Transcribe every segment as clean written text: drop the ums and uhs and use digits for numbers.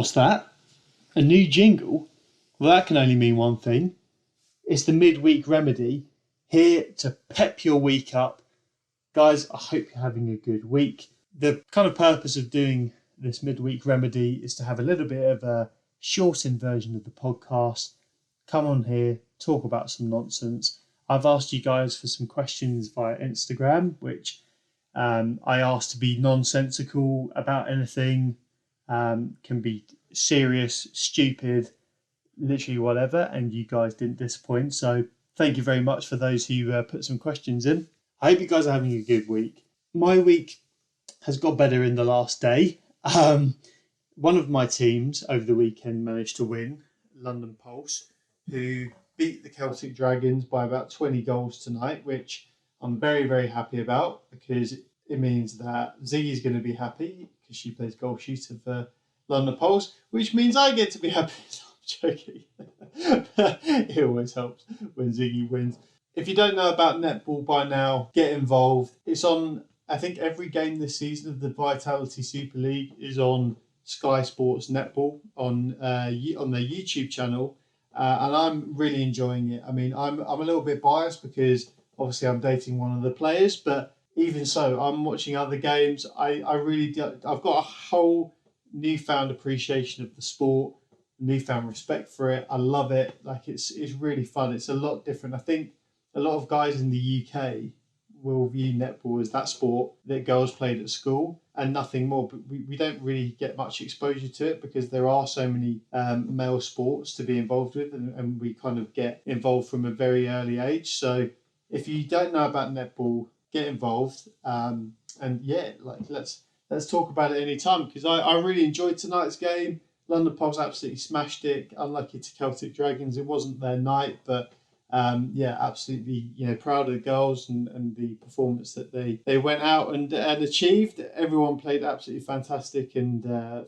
What's that? A new jingle? Well, that can only mean one thing. It's the midweek remedy, here to pep your week up. Guys, I hope you're having a good week. The kind of purpose of doing this midweek remedy is to have a little bit of a shortened version of the podcast. Come on here, talk about some nonsense. I've asked you guys for some questions via Instagram, which I asked to be nonsensical about anything, can be serious, stupid, literally whatever, and you guys didn't disappoint. So thank you very much for those who put some questions in. I hope you guys are having a good week. My week has got better in the last day. One of my teams over the weekend managed to win, London Pulse, who beat the Celtic Dragons by about 20 goals tonight, which I'm very, very happy about because it means that Ziggy's going to be happy because she plays goal shooter for London Pulse, which means I get to be happy. I'm joking. It always helps when Ziggy wins. If you don't know about netball by now, get involved. It's on, I think, every game this season of the Vitality Super League is on Sky Sports Netball on their YouTube channel. And I'm really enjoying it. I mean, I'm a little bit biased because obviously I'm dating one of the players, but even so, I'm watching other games. I've got a whole newfound appreciation of the sport, newfound respect for it. I love it. Like it's really fun. It's a lot different. I think a lot of guys in the UK will view netball as that sport that girls played at school and nothing more. But we don't really get much exposure to it because there are so many male sports to be involved with, and we kind of get involved from a very early age. So if you don't know about netball, get involved. And yeah, like let's talk about it any time because I really enjoyed tonight's game. London Pulse absolutely smashed it. Unlucky to Celtic Dragons, it wasn't their night, but yeah, absolutely, proud of the girls and the performance that they went out and achieved. Everyone played absolutely fantastic, and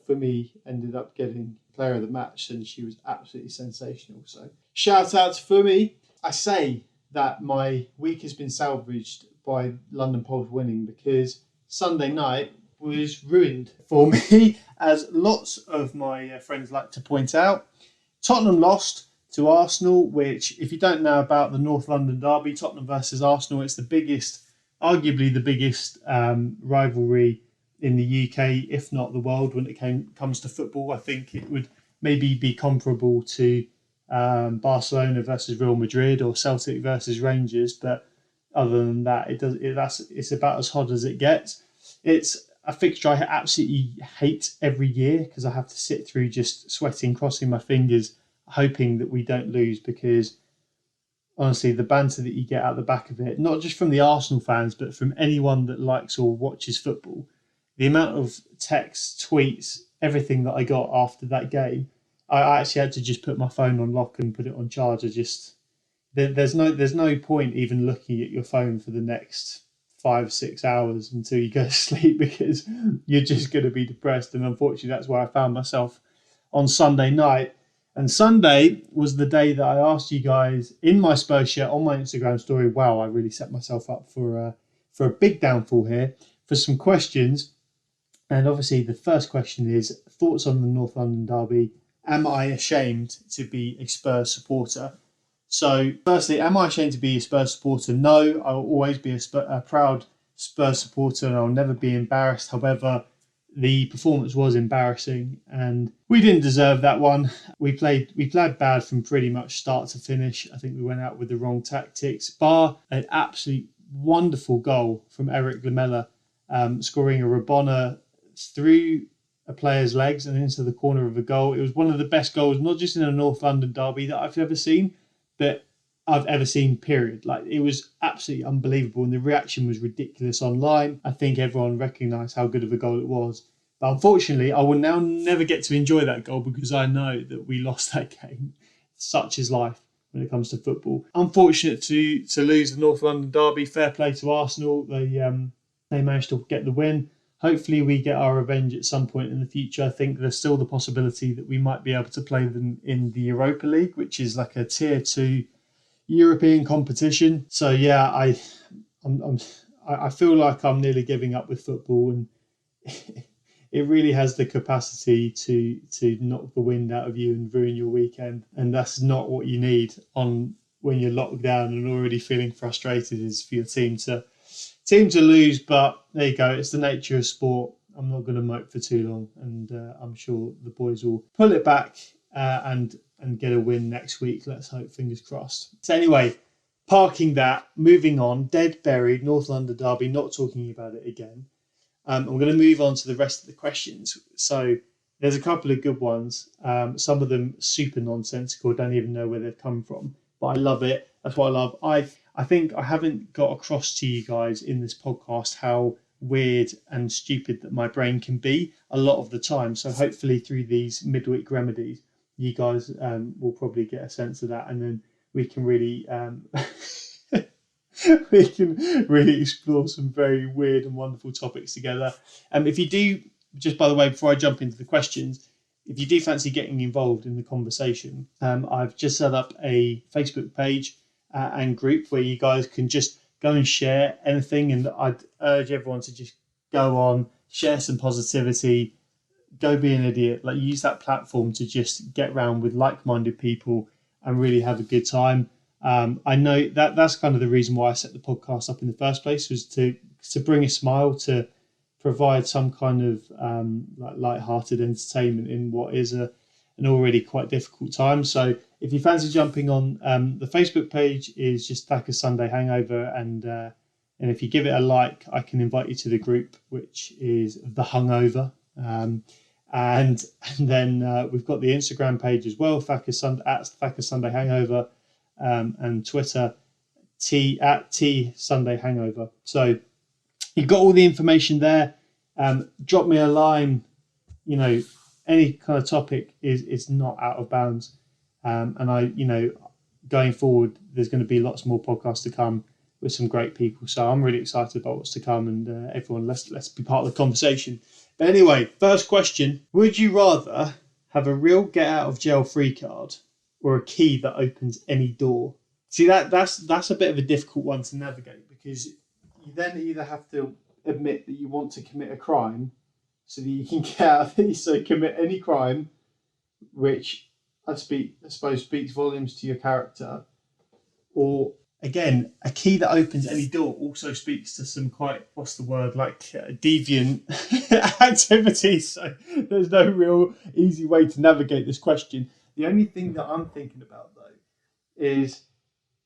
for me, ended up getting player of the match, and she was absolutely sensational. So shout out to Fumi. I say that my week has been salvaged by London Pulse winning because Sunday night was ruined for me, as lots of my friends like to point out. Tottenham lost to Arsenal, which, if you don't know about the North London derby, Tottenham versus Arsenal, it's arguably the biggest rivalry in the UK, if not the world, when it comes to football. I think it would maybe be comparable to Barcelona versus Real Madrid or Celtic versus Rangers, but other than that, it's about as hot as it gets. It's a fixture I absolutely hate every year because I have to sit through just sweating, crossing my fingers, hoping that we don't lose, because honestly, the banter that you get out the back of it, not just from the Arsenal fans, but from anyone that likes or watches football, the amount of texts, tweets, everything that I got after that game, I actually had to just put my phone on lock and put it on charge. There's no point even looking at your phone for the next 5-6 hours until you go to sleep because you're just going to be depressed. And unfortunately, that's where I found myself on Sunday night. And Sunday was the day that I asked you guys in my Spurs shirt on my Instagram story. Wow, I really set myself up for a big downfall here, for some questions. And obviously the first question is thoughts on the North London derby. Am I ashamed to be a Spurs supporter? So firstly, am I ashamed to be a Spurs supporter? No, I will always be a proud Spurs supporter and I'll never be embarrassed. However, the performance was embarrassing and we didn't deserve that one. We played bad from pretty much start to finish. I think we went out with the wrong tactics, bar an absolute wonderful goal from Eric Lamela, scoring a Rabona through a player's legs and into the corner of a goal. It was one of the best goals, not just in a North London derby that I've ever seen, that I've ever seen, period. Like, it was absolutely unbelievable and the reaction was ridiculous online. I think everyone recognised how good of a goal it was. But unfortunately, I will now never get to enjoy that goal because I know that we lost that game. Such is life when it comes to football. Unfortunate to lose the North London derby. Fair play to Arsenal. They managed to get the win. Hopefully we get our revenge at some point in the future. I think there's still the possibility that we might be able to play them in the Europa League, which is like a tier 2 European competition. So yeah, I feel like I'm nearly giving up with football, and it really has the capacity to knock the wind out of you and ruin your weekend. And that's not what you need on when you're locked down and already feeling frustrated, is for your team to lose. But there you go. It's the nature of sport. I'm not going to mope for too long, and I'm sure the boys will pull it back and get a win next week. Let's hope, fingers crossed. So anyway, parking that, moving on, dead buried, North London derby, not talking about it again. I'm going to move on to the rest of the questions. So there's a couple of good ones. Some of them super nonsensical, don't even know where they've come from, but I love it. That's what I love. I think I haven't got across to you guys in this podcast how weird and stupid that my brain can be a lot of the time. So hopefully through these midweek remedies, you guys will probably get a sense of that, and then we can really we can really explore some very weird and wonderful topics together. If you do, just by the way, before I jump into the questions, if you do fancy getting involved in the conversation, I've just set up a Facebook page and group where you guys can just go and share anything, and I'd urge everyone to just go on, share some positivity, go be an idiot, like use that platform to just get around with like-minded people and really have a good time. I know that's kind of the reason why I set the podcast up in the first place, was to bring a smile, to provide some kind of like light-hearted entertainment in what is an already quite difficult time. So if you fancy jumping on, the Facebook page is just Thacker Sunday Hangover, and if you give it a like, I can invite you to the group, which is the Hangover. And then we've got the Instagram page as well, Thacker Sunday Hangover, and Twitter at T Sunday Hangover. So you've got all the information there. Drop me a line. Any kind of topic is not out of bounds. And going forward, there's going to be lots more podcasts to come with some great people. So I'm really excited about what's to come, and everyone, let's be part of the conversation. But anyway, first question: would you rather have a real get out of jail free card or a key that opens any door? See, that's a bit of a difficult one to navigate, because you then either have to admit that you want to commit a crime so that you can get out of it, so commit any crime, which I suppose speaks volumes to your character, or again, a key that opens any door also speaks to some quite, deviant activities. So there's no real easy way to navigate this question. The only thing that I'm thinking about, though, is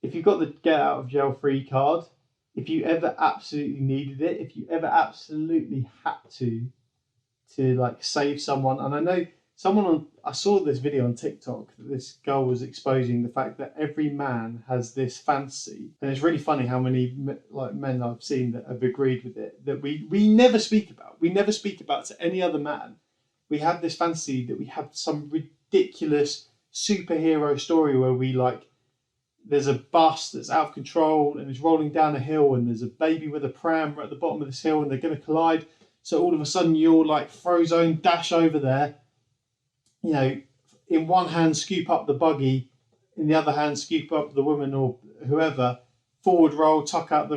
if you've got the get out of jail free card, if you ever absolutely needed it, if you ever absolutely had to like save someone. And I know I saw this video on TikTok that this girl was exposing the fact that every man has this fantasy, and it's really funny how many men I've seen that have agreed with it, that we never speak about. We never speak about to any other man. We have this fantasy that we have some ridiculous superhero story where there's a bus that's out of control and is rolling down a hill, and there's a baby with a pram right at the bottom of this hill, and they're going to collide. So all of a sudden you're like Frozone, dash over there, in one hand scoop up the buggy, in the other hand scoop up the woman or whoever, forward roll, tuck out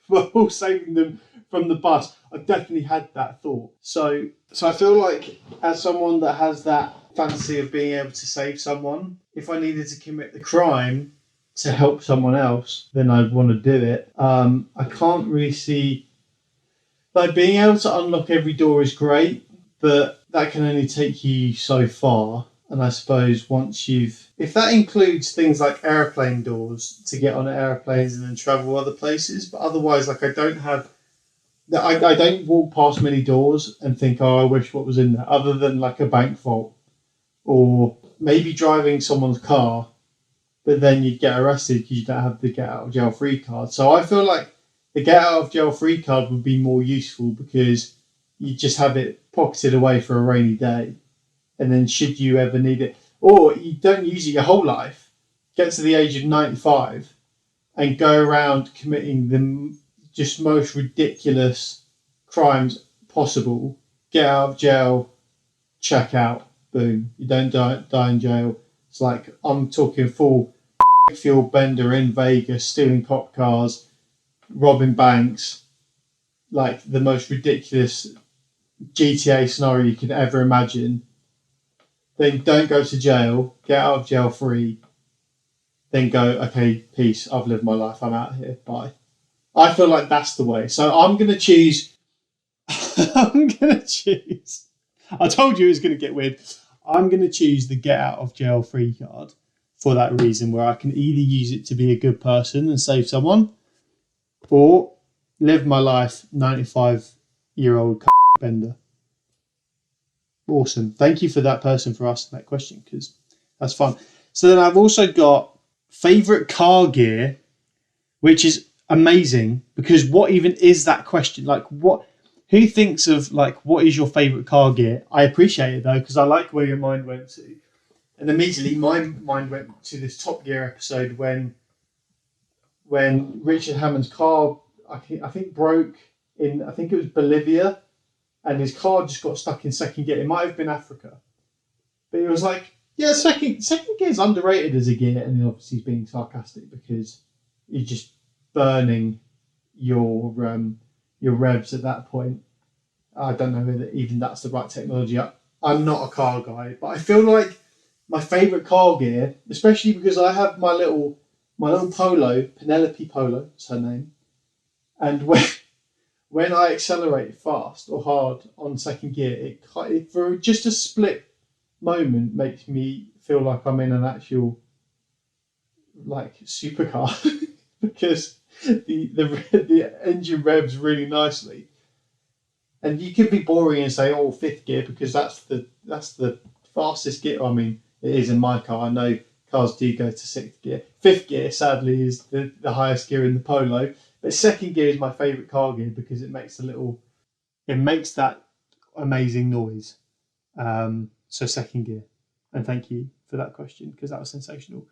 we're all saving them from the bus. I've definitely had that thought. So I feel like, as someone that has that fantasy of being able to save someone, if I needed to commit the crime to help someone else, then I'd want to do it. I can't really see, being able to unlock every door is great, but that can only take you so far. And I suppose if that includes things like airplane doors to get on airplanes and then travel other places, but otherwise, I don't walk past many doors and think, I wish what was in there, other than like a bank vault, or maybe driving someone's car, but then you'd get arrested because you don't have the get out of jail free card. So I feel like the get out of jail free card would be more useful, because you just have it pocketed away for a rainy day, and then should you ever need it, or you don't use it your whole life, get to the age of 95 and go around committing the just most ridiculous crimes possible, get out of jail, check out, boom, you don't die in jail. It's like, I'm talking full fuel bender in Vegas, stealing cop cars, robbing banks, like the most ridiculous GTA scenario you could ever imagine, then don't go to jail, get out of jail free, then go, okay, peace, I've lived my life, I'm out here, bye. I feel like that's the way. So I'm going to choose. I'm going to choose. I told you it was going to get weird. I'm going to choose the get out of jail free card for that reason, where I can either use it to be a good person and save someone, or live my life 95-year-old bender. Awesome. Thank you for that person for asking that question, because that's fun. So then I've also got favorite car gear, which is amazing, because what even is that question? Like, what? Who thinks of like what is your favorite car gear? I appreciate it though, because I like where your mind went to, and immediately my mind went to this Top Gear episode when Richard Hammond's car I think broke in, I think it was Bolivia, and his car just got stuck in second gear. It might have been Africa, but he was like, yeah, second gear is underrated as a gear, and obviously he's being sarcastic because you're just burning your revs at that point. I don't know whether even that's the right technology. I'm not a car guy, but I feel like my favourite car gear, especially because I have my little Polo, Penelope Polo, is her name, and when I accelerate fast or hard on second gear, it for just a split moment makes me feel like I'm in an actual like supercar because the engine revs really nicely. And you could be boring and say, "Oh, fifth gear," because that's the fastest gear. I mean, it is in my car. I know cars do go to sixth gear. Fifth gear, sadly, is the highest gear in the Polo. But second gear is my favourite car gear because it makes that amazing noise. So second gear, and thank you for that question because that was sensational.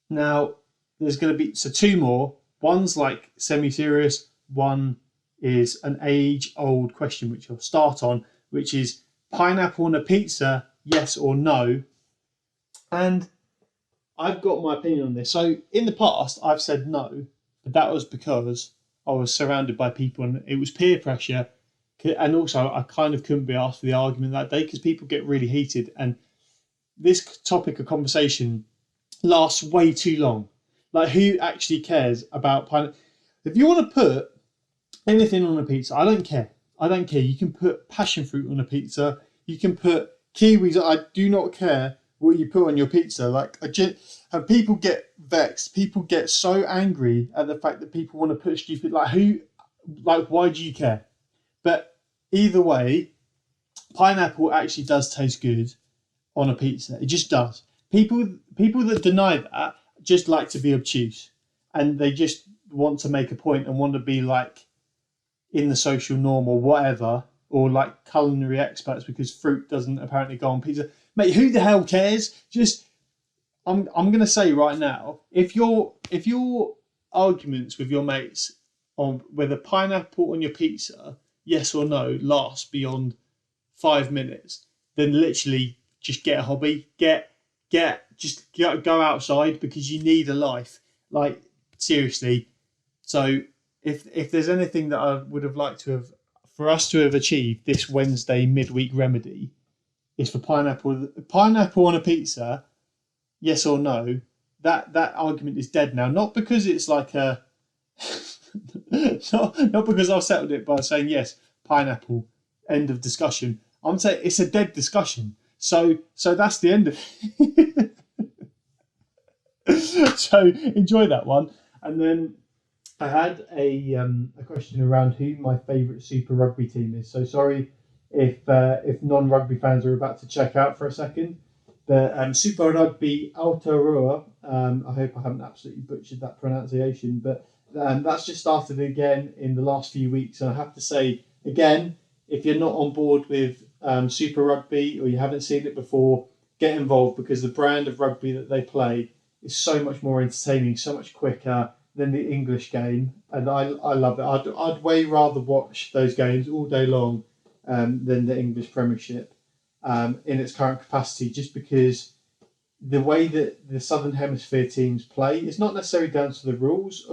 Now there's going to be two more. One's like semi-serious. One is an age-old question, which I'll start on, which is pineapple on a pizza, yes or no? And I've got my opinion on this. So in the past, I've said no, but that was because I was surrounded by people and it was peer pressure. And also, I kind of couldn't be asked for the argument that day because people get really heated. And this topic of conversation lasts way too long. Like, who actually cares about pineapple? If you want to put anything on a pizza, I don't care. I don't care. You can put passion fruit on a pizza. You can put kiwis. I do not care what you put on your pizza. Like, and people get vexed. People get so angry at the fact that people want to put stupid. Why do you care? But either way, pineapple actually does taste good on a pizza. It just does. People that deny that just like to be obtuse, and they just want to make a point and want to be like in the social norm or whatever, or like culinary experts because fruit doesn't apparently go on pizza. Mate, who the hell cares? I'm gonna say right now, if your arguments with your mates on whether pineapple on your pizza, yes or no, lasts beyond 5 minutes, then literally just get a hobby. Go outside because you need a life. Like, seriously. So if there's anything that I would have liked to have for us to have achieved this Wednesday midweek remedy is for pineapple on a pizza, yes or no. That argument is dead now. Not because it's like a not because I've settled it by saying yes, pineapple, end of discussion. I'm saying it's a dead discussion. So that's the end of it. So enjoy that one. And then I had a question around who my favourite Super Rugby team is. So sorry if non-rugby fans are about to check out for a second. But Super Rugby Aotearoa, I hope I haven't absolutely butchered that pronunciation, but that's just started again in the last few weeks. And I have to say, again, if you're not on board with Super Rugby or you haven't seen it before, get involved because the brand of rugby that they play is so much more entertaining, so much quicker than the English game. And I love it. I'd way rather watch those games all day long than the English Premiership in its current capacity, just because the way that the Southern Hemisphere teams play is not necessarily down to the rules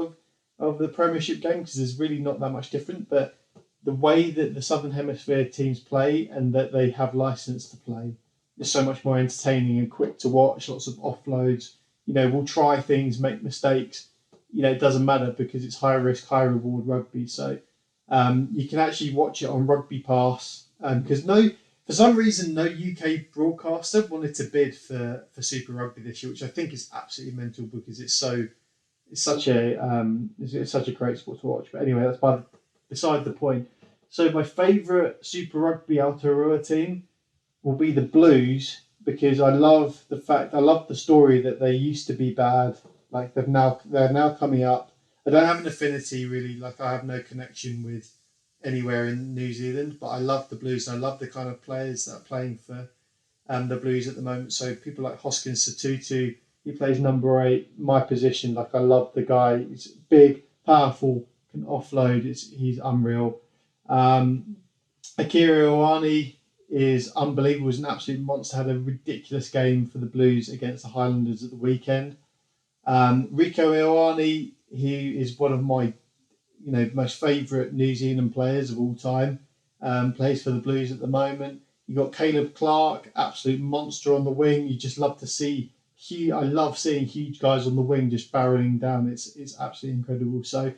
of the Premiership game because there's really not that much different, but the way that the Southern Hemisphere teams play and that they have license to play is so much more entertaining and quick to watch. Lots of offloads. We'll try things, make mistakes. It doesn't matter because it's high risk, high reward rugby. So you can actually watch it on Rugby Pass because for some reason, no UK broadcaster wanted to bid for Super Rugby this year, which I think is absolutely mental because it's such a great sport to watch. But anyway, that's beside the point. So my favourite Super Rugby Aotearoa team will be the Blues because I love the story that they used to be bad. Like they're now coming up. I don't have an affinity really. Like I have no connection with anywhere in New Zealand, but I love the Blues and I love the kind of players that are playing for the Blues at the moment. So people like Hoskins Satutu, he plays number 8, my position. Like I love the guy. He's big, powerful, can offload. He's unreal. Akira Ioane is unbelievable. He's an absolute monster. Had a ridiculous game for the Blues against the Highlanders at the weekend. Rico Ioane, he is one of my most favourite New Zealand players of all time. Plays for the Blues at the moment. You got Caleb Clark, absolute monster on the wing. You just love to see I love seeing huge guys on the wing just barreling down. It's absolutely incredible. So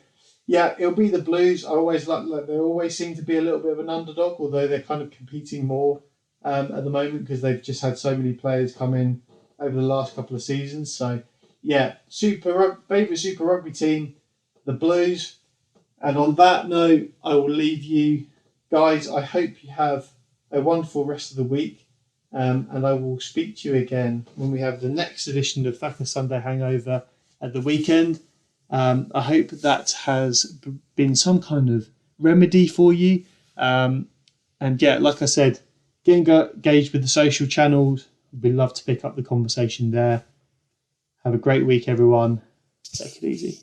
yeah, it'll be the Blues. I always like they always seem to be a little bit of an underdog, although they're kind of competing more at the moment because they've just had so many players come in over the last couple of seasons. So yeah, favourite Super Rugby team, the Blues. And on that note, I will leave you guys. I hope you have a wonderful rest of the week. And I will speak to you again when we have the next edition of Thacker Sunday Hangover at the weekend. I hope that has been some kind of remedy for you. And yeah, like I said, get engaged with the social channels. We'd love to pick up the conversation there. Have a great week, everyone. Take it easy.